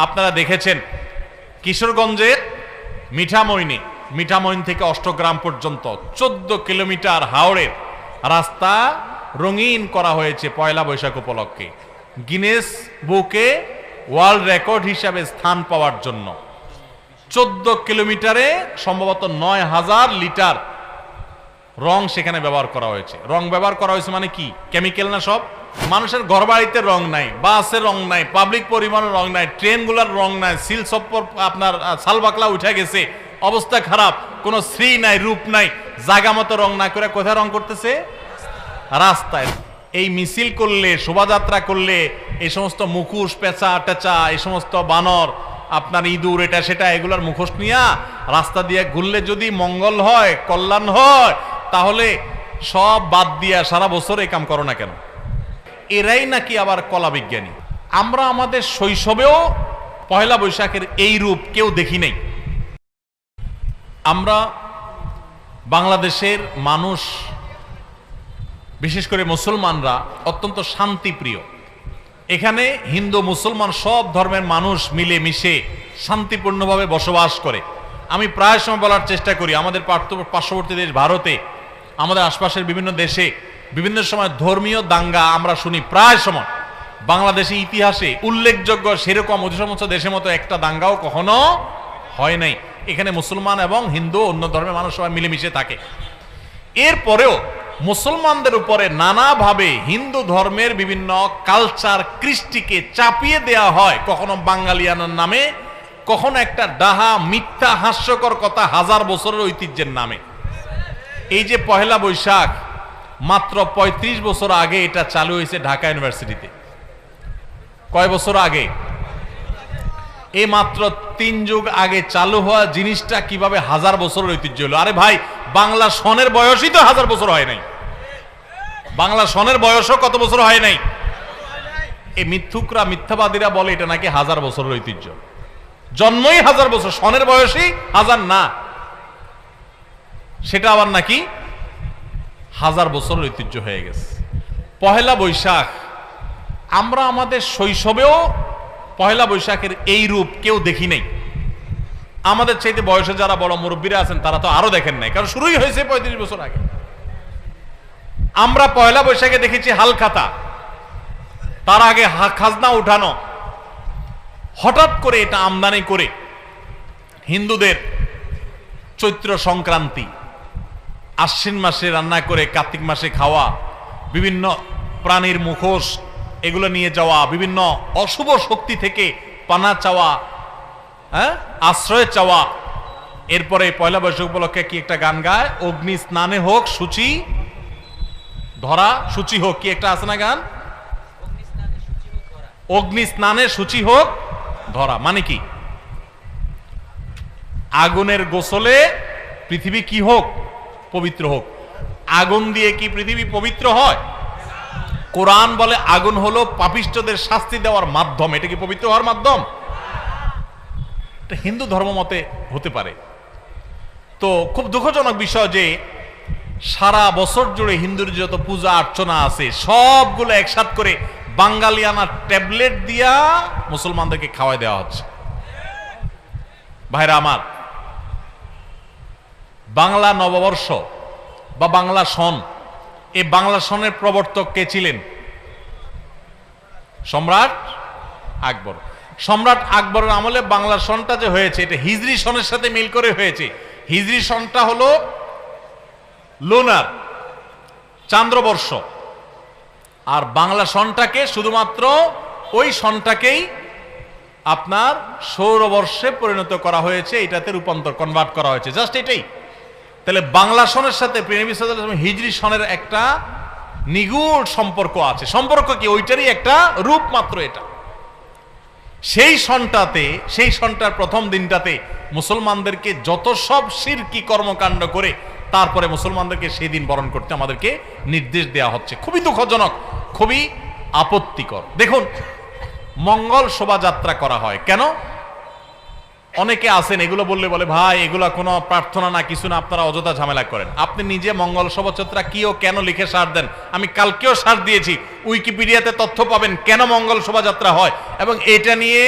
আপনারা দেখেছেন কিশোরগঞ্জের মিঠামইন থেকে অষ্টগ্রাম পর্যন্ত 14 কিলোমিটার হাওড়ের রাস্তা রঙিন করা হয়েছে পয়লা বৈশাখ উপলক্ষে, গিনেস বুকে ওয়ার্ল্ড রেকর্ড হিসাবে স্থান পাওয়ার জন্য। 14 কিলোমিটারে সম্ভবত 9000 লিটার রং সেখানে ব্যবহার করা হয়েছে। রং ব্যবহার করা হয়েছে মানে কি? কেমিক্যাল না সব? মানুষের ঘরবাড়িতে রং নাই, বাসের রং নাই, পাবলিক পরিবহনের রং নাই, ট্রেনগুলোর রং নাই, সিল সপ্পর আপনার সালবাকলা উঠে গেছে, অবস্থা খারাপ, কোনো শ্রী নাই, রূপ নাই, জায়গা মতো রং না করে কোথায় রং করতেছে? রাস্তায়। এই মিছিল করলে, শোভাযাত্রা করলে এই সমস্ত মুখোশ, পেঁচা টেচা, এই সমস্ত বানর, আপনার ইঁদুর, এটা সেটা, এগুলার মুখোশ নিয়ে রাস্তা দিয়ে ঘুরলে যদি মঙ্গল হয়, কল্যাণ হয়, তাহলে সব বাদ দিয়া সারা বছর এই কাম করো না কেন? এরাই নাকি আবার কলা বিজ্ঞানী। আমরা আমাদের শৈশবেও পয়লা বৈশাখের এই রূপ কেউ দেখি নাই। আমরা বাংলাদেশের মানুষ, বিশেষ করে মুসলমানরা অত্যন্ত শান্তিপ্রিয়। এখানে হিন্দু মুসলমান সব ধর্মের মানুষ মিলে মিশে শান্তিপূর্ণভাবে বসবাস করে। আমি প্রায় সময় বলার চেষ্টা করি, আমাদের পার্শ্ববর্তী দেশ ভারতে, আমাদের আশপাশের বিভিন্ন দেশে বিভিন্ন সময় ধর্মীয় দাঙ্গা আমরা শুনি। প্রায় সময় বাংলাদেশে ইতিহাসে উল্লেখযোগ্য সেরকম অধিকাংশ দেশের মতো একটা দাঙ্গাও কখনো হয় নাই। এখানে মুসলমান এবং হিন্দু, অন্য ধর্মের মানুষ সবাই মিলেমিশে থাকে। এরপরেও মুসলমানদের উপরে নানাভাবে হিন্দু ধর্মের বিভিন্ন কালচার, কৃষ্টিকে চাপিয়ে দেয়া হয়, কখনো বাঙালিয়ানার নামে, কখনো একটা ডাহা মিথ্যা হাস্যকর কথা হাজার বছরের ঐতিহ্যের নামে। এই যে পহেলা বৈশাখ, মাত্র 35 বছর আগে এটা চালু হয়েছে ঢাকা ইউনিভার্সিটিতে। কয় বছর আগে? এই মাত্র 3 যুগ আগে চালু হওয়া জিনিসটা কিভাবে হাজার বছরের ঐতিহ্য হলো? আরে ভাই, বাংলা সনের বয়সই তো হাজার বছর হয় নাই। বাংলা সনের বয়সও কত বছর হয় নাই? এই মিথ্যুকরা, মিথ্যাবাদীরা বলে এটা নাকি হাজার বছরের ঐতিহ্য। জন্মই হাজার বছর, সনের বয়সই হাজার না, সেটা আবার নাকি হাজার বছরের ঐতিহ্য হয়ে গেছে। পহেলা বৈশাখ আমরা আমাদের শৈশবেও পহেলা বৈশাখের এই রূপ কেউ দেখি নাই। আমাদের চাইতে বয়সে যারা বড় মুরব্বীরা আছেন তারা তো আরো দেখেন নাই, কারণ শুরুই হয়েছে 35 বছর আগে। আমরা পয়লা বৈশাখে দেখেছি হালখাতা, তার আগে খাজনা উঠানো। হঠাৎ করে এটা আমদানি করে হিন্দুদের চৈত্র সংক্রান্তি, আশ্বিন মাসে রান্না করে কার্তিক মাসে খাওয়া, বিভিন্ন প্রাণীর মুখোশ এগুলো নিয়ে যাওয়া, বিভিন্ন অশুভ শক্তি থেকে পানা চাওয়া, আশ্রয় চাওয়া। এরপরে পয়লা বৈশাখ উপলক্ষে কি একটা গান গায়, অগ্নি স্নানে হোক সূচি ধরা, সূচি হোক, কি একটা আছে না গান, অগ্নি স্নানে সূচি হোক ধরা। মানে কি? আগুনের গোসলে পৃথিবী কি হোক? পবিত্র হোক। আগুন দিয়ে কি পৃথিবী পবিত্র হয়? কোরআন বলে আগুন হলো পাপিষ্ঠদের শাস্তি দেওয়ার মাধ্যম। এটা কি পবিত্র হওয়ার মাধ্যম? এটা হিন্দু ধর্ম মতে হতে পারে। তো খুব দুঃখজনক বিষয় যে সারা বছর জুড়ে হিন্দুর যত পূজা অর্চনা আছে সবগুলো একসাথ করে বাঙালিয়ানা ট্যাবলেট দিয়া মুসলমানদেরকে খাওয়াই দেওয়া হচ্ছে। ভাইরা আমার, বাংলা নববর্ষ বা বাংলা সন, এই বাংলা সনের প্রবর্তক কে ছিলেন? সম্রাট আকবর। সম্রাট আকবরের আমলে বাংলা সনটা যে হয়েছে এটা হিজরি সনের সাথে মিল করে হয়েছে। হিজরি সনটা হলো লুনার, চান্দ্রবর্ষ, আর বাংলা সনটাকে শুধুমাত্র ওই সনটাকেই আপনার সৌরবর্ষে পরিণত করা হয়েছে, এটাতে রূপান্তর, কনভার্ট করা হয়েছে, জাস্ট এটাই। তাহলে বাংলা সনের সাথে নবী সাল্লাল্লাহু আলাইহি ওয়াসাল্লাম হিজরি সনের একটা নিগুড় সম্পর্ক আছে। সম্পর্ক কি? ওইটারই একটা রূপ মাত্র এটা। সেই সনটাতে, সেই সনটার প্রথম দিনটাতে মুসলমানদেরকে যত সব শিরকি কর্মকাণ্ড করে তারপরে মুসলমানদেরকে সেই দিন বরণ করতে আমাদেরকে নির্দেশ দেওয়া হচ্ছে। খুবই দুঃখজনক, খুবই আপত্তিকর। দেখুন, মঙ্গল শোভাযাত্রা করা হয় কেন? অনেকে আছেন এগুলো বললে বলে ভাই এগুলা কোনো প্রার্থনা না, কিছু না, আপনারা অযথা ঝামেলা করেন। আপনি নিজে মঙ্গল শোভাযাত্রা কি ও কেন লিখে সার দেন। আমি কালকেও সার দিয়েছি, উইকিপিডিয়াতে তথ্য পাবেন কেন মঙ্গল শোভাযাত্রা হয়, এবং এটা নিয়ে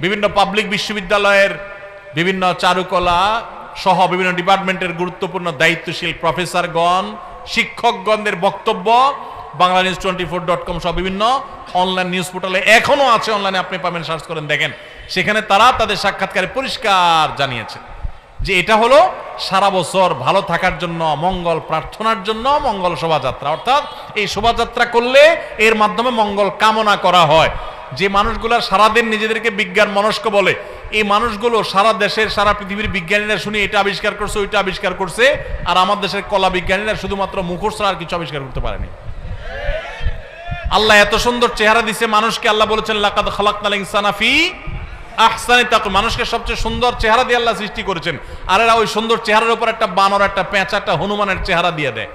বিভিন্ন পাবলিক বিশ্ববিদ্যালয়ের বিভিন্ন চারুকলা সহ বিভিন্ন ডিপার্টমেন্টের গুরুত্বপূর্ণ দায়িত্বশীল প্রফেসরগণ, শিক্ষকগণদের বক্তব্য banglanews24.com সহ বিভিন্ন অনলাইন নিউজ পোর্টালে এখনো আছে, অনলাইনে আপনি পাবেন, সার্চ করেন দেখেন। সেখানে তারা তাদের সাক্ষাৎকারে পরিষ্কার জানিয়েছে যে এটা হলো সারা বছর ভালো থাকার জন্য, মঙ্গল প্রার্থনার জন্য মঙ্গল শোভাযাত্রা। অর্থাৎ এই শোভাযাত্রা করলে এর মাধ্যমে মঙ্গল কামনা করা হয়। যে মানুষগুলো সারাদিন নিজেদেরকে বিজ্ঞান মনস্ক বলে, এই মানুষগুলো সারা দেশের সারা পৃথিবীর বিজ্ঞানীরা শুনি এটা আবিষ্কার করছে, ওইটা আবিষ্কার করছে, আর আমার দেশের কলা বিজ্ঞানীরা শুধুমাত্র মুখোশ ছাড়া আর কিছু আবিষ্কার করতে পারেনি। আল্লাহ এত সুন্দর চেহারা দিছে মানুষকে, আল্লাহ বলেছেন লাকাদ খালাকনাল ইনসানা ফি আহসানি তাকওয়িম, মানুষকে সবচেয়ে সুন্দর চেহারা দিয়ে আল্লাহ সৃষ্টি করেছেন। আর এরা ওই সুন্দর চেহারার উপর একটা বানর, একটা পেঁচা, একটা হনুমানের চেহারা দিয়ে দেয়।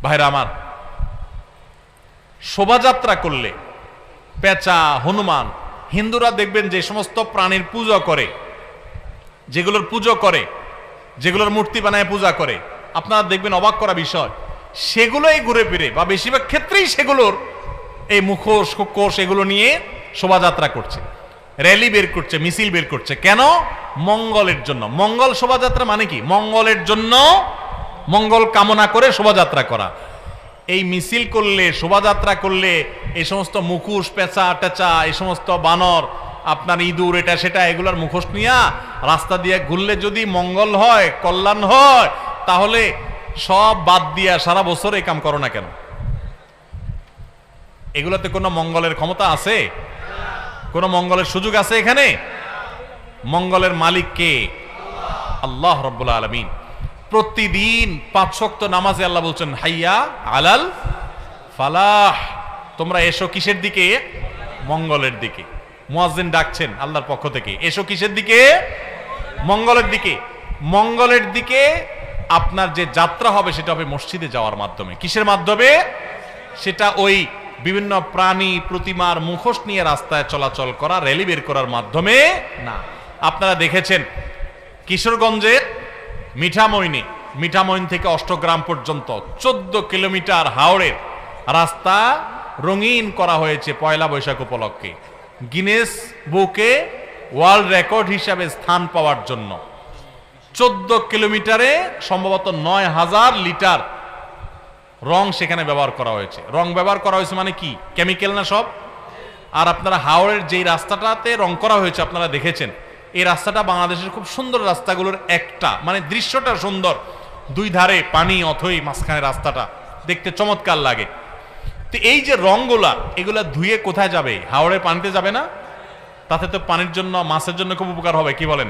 ভাইরা আমার, শোভাযাত্রা করলে পেঁচা, হনুমান, হিন্দুরা দেখবেন যে সমস্ত প্রাণীর পূজা করে, যেগুলোর পুজো করে, যেগুলোর মূর্তি বানায় পূজা করে, আপনারা দেখবেন অবাক করা বিষয়, সেগুলোই ঘুরে ফিরে বা বেশিরভাগ ক্ষেত্রেই সেগুলোর এই মুখোশ কোষ এগুলো নিয়ে শোভাযাত্রা করছে, র্যালি বের করছে, মিছিল বের করছে। কেন? মঙ্গলের জন্য। মঙ্গল শোভাযাত্রা মানে কি? মঙ্গলের জন্য, মঙ্গল কামনা করে শোভাযাত্রা করা। এই মিছিল করলে, শোভাযাত্রা করলে এই সমস্ত মুখোশ, পেঁচা টেচা, এই সমস্ত বানর, আপনার ইঁদুর, এটা সেটা, এগুলোর মুখোশ নিয়ে রাস্তা দিয়ে ঘুরলে যদি মঙ্গল হয়, কল্যাণ হয়, তাহলে সব বাদ দিয়া সারা বছর এই কাম করো না কেন? এগুলোতে কোনো মঙ্গলের ক্ষমতা আছে? কোনো মঙ্গলের সুযোগ আছে এখানে? মঙ্গলের মালিক কে? আল্লাহ রাব্বুল আলামিন। প্রতিদিন 5 ওয়াক্ত নামাজে আল্লাহ বলছেন হাইয়া আলাল ফালাহ, তোমরা এসো কিসের দিকে? মঙ্গলের দিকে। মুয়াজ্জিন ডাকছেন আল্লাহর পক্ষ থেকে, এসো কিসের দিকে? মঙ্গলের দিকে। মঙ্গলের দিকে আপনার যে যাত্রা হবে সেটা হবে মসজিদে যাওয়ার মাধ্যমে। কিসের মাধ্যমে? সেটা ওই বিভিন্ন প্রাণী প্রতিমার মুখোশ নিয়ে রাস্তায় চলাচল করা, র্যালি বের করার মাধ্যমে না। আপনারা দেখেছেন কিশোরগঞ্জের মিঠামইন থেকে অষ্টগ্রাম পর্যন্ত 14 কিলোমিটার হাওড়ের রাস্তা রঙিন করা হয়েছে পয়লা বৈশাখ উপলক্ষে, গিনেস বুকে ওয়ার্ল্ড রেকর্ড হিসাবে স্থান পাওয়ার জন্য। 14 কিলোমিটারে সম্ভবত 9000 লিটার রং সেখানে ব্যবহার করা হয়েছে। রং ব্যবহার করা হয়েছে মানে কি? কেমিক্যাল না সব? আর আপনারা হাওড়ের যেই রাস্তাটাতে রং করা হয়েছে আপনারা দেখেছেন, এই রাস্তাটা বাংলাদেশের খুব সুন্দর রাস্তাগুলোর একটা, মানে দৃশ্যটা সুন্দর, দুই ধারে পানি, অথই মাঝখানে রাস্তাটা দেখতে চমৎকার লাগে। তো এই যে রংগুলা, এগুলা ধুয়ে কোথায় যাবে? হাওড়ের পানিতে যাবে না? তাতে তো পানির জন্য, মাছের জন্য খুব উপকার হবে, কি বলেন?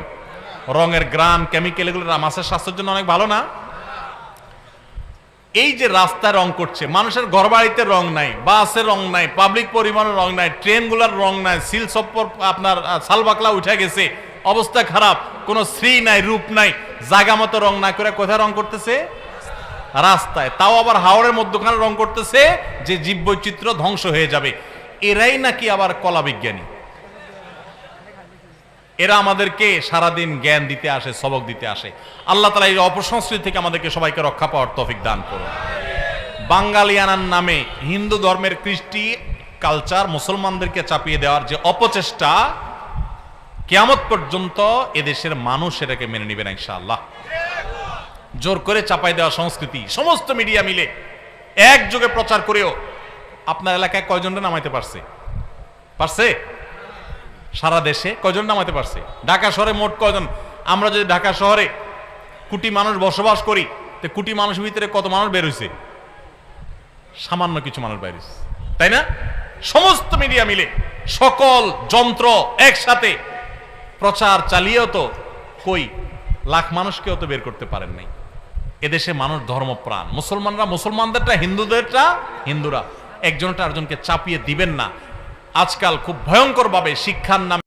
রঙের গ্রাম, কেমিক্যাল, এগুলো মাছের স্বাস্থ্যের জন্য অনেক ভালো না? এই যে রাস্তায় রং করছে, মানুষের ঘরবাড়িতে রং নাই, বাসে রং নাই, পাবলিক পরিবহনের রং নাই, ট্রেনগুলোর রং নাই, সিল সপ্পর আপনার সালবাকলা উঠে গেছে, অবস্থা খারাপ, কোনো শ্রী নাই, রূপ নাই, জায়গা মতো রং না করে কোথায় রং করতেছে? রাস্তায়। তাও আবার হাওড়ের মধ্যখানে রং করতেছে যে জীববৈচিত্র্য ধ্বংস হয়ে যাবে। এরাই নাকি আবার কলা বিজ্ঞানী। এরা আমাদেরকে সারাদিন জ্ঞান দিতে আসে, সবক দিতে আসে। আল্লাহ তাআলা এই অপসংস্কৃতি থেকে আমাদেরকে সবাইকে রক্ষা পাওয়ার তৌফিক দান করুন। বাঙালিয়ানার নামে হিন্দু ধর্মের কৃষ্টি কালচার মুসলমানদেরকে চাপিয়ে দেওয়ার যে অপচেষ্টা, কিয়ামত পর্যন্ত এদেশের মানুষ এটাকে মেনে নেবে না ইনশাআল্লাহ। জোর করে চাপাই দেওয়া সংস্কৃতি সমস্ত মিডিয়া মিলে একযোগে প্রচার করেও আপনার এলাকায় কয়জনটা নামাইতে পারছে? সারা দেশে কয়জন নামাতে পারছে? ঢাকা শহরে মোট কয়জন? আমরা যদি ঢাকা শহরে কোটি মানুষ বসবাস করি, তো কোটি মানুষের ভিতরে কত মানুষ বের হয়েছে? সামান্য কিছু মানুষ বের হয়েছে, তাই না? সমস্ত মিডিয়া মিলে সকল যন্ত্র একসাথে প্রচার চালিয়েও তো কই লাখ মানুষকেও তো বের করতে পারেন নাই। এদেশে মানুষ ধর্মপ্রাণ, মুসলমানরা মুসলমানদেরটা, হিন্দুদেরটা হিন্দুরা, একজনটা আরেকজনকে চাপিয়ে দিবেন না। আজকাল খুব ভয়ঙ্কর ভাবে শিক্ষার নামে